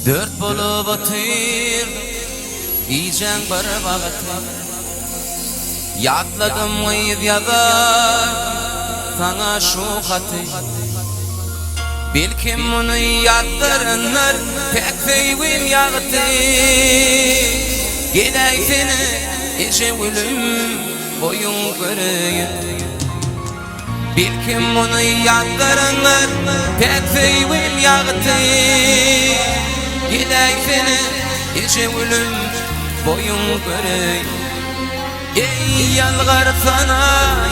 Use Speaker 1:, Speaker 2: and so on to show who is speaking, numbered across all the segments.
Speaker 1: Dört bolup otur diyeceğim bir vakti. Yatladım uyup yazar sana şu hatı. Bilkim bunu yattırınlar pek sevim yağıtı. Gidey seni işe ölüm boyun göreyim. Bilkim bunu yattırınlar pek sevim yağıtı. Gidey seni işe ölüm boyun göreyim. Ey yalgar sana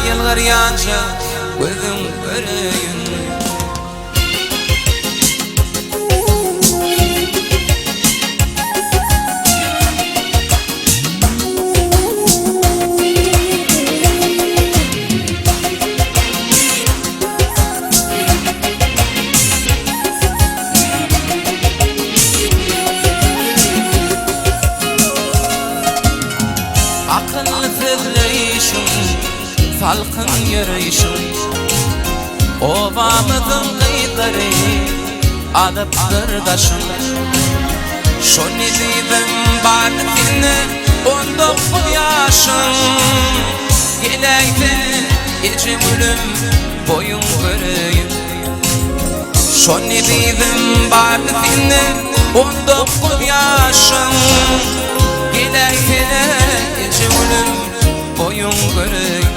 Speaker 1: yalgar yanca gözüm göreyim. Akıllı fırlayışım, salkın yürüyüşüm, ovamızın kıyıları alıp kırdaşım. Şunu dedim badetine 19 yaşım. Geleydi içim ölüm boyun göreyim. Şunu dedim badetine 19 yaşım. Geleydi içim ölüm boyun göreyim.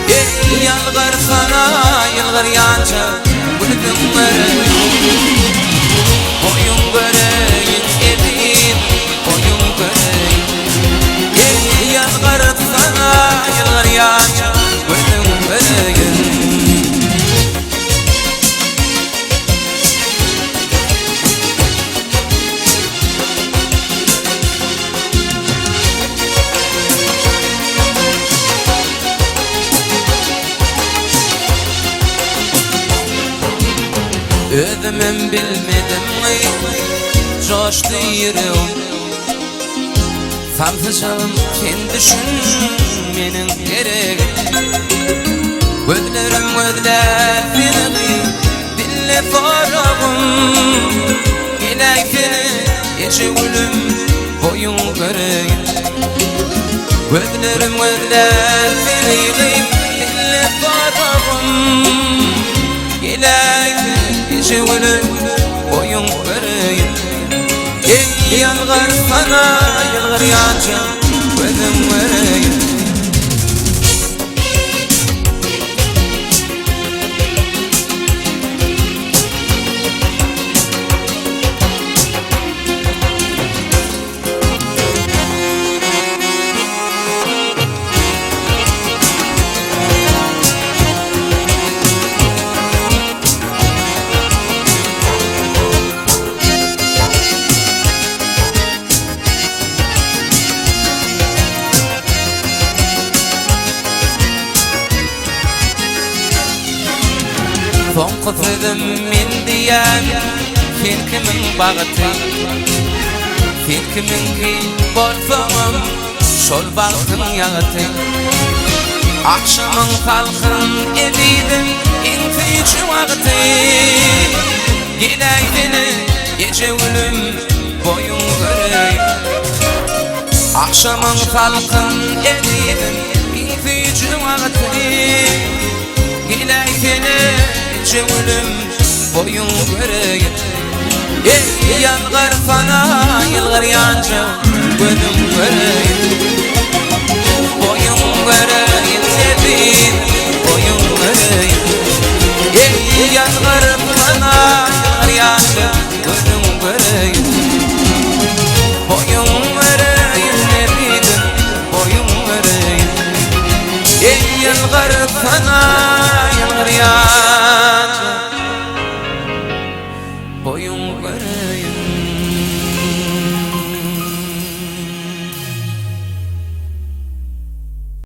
Speaker 1: Ey yalgar sana yalgar yanca gözüm göreyim. Boyun göreyim edin boyun göreyim. Ey yalgar sana yalgar yanca gözüm göreyim. Özümün bilmedim coştu yüreğim. Salsıcağım sen düşün menin gereğim. Gözlerim gözler seni dille sorağım. Geley seni eşe ölüm boyun göreyim. Gözlerim gözler seni dille sorağım. Geley eşe ölüm boyun göreyim. Ey yalgar sana yalgar yanca gözüm göreyim. Son kızım min diyen sen kimin bağıtı. Sen kimin ki bolsam şol bağıtın yağıtı. Akşamın salkın ediydim intici vakti. Geley seni gece ölüm boyun göreyim. Akşamın salkın ediydim intici vakti. Geley seni gece ölüm boyun göreyim. Ey yalgar sana yalgar yanca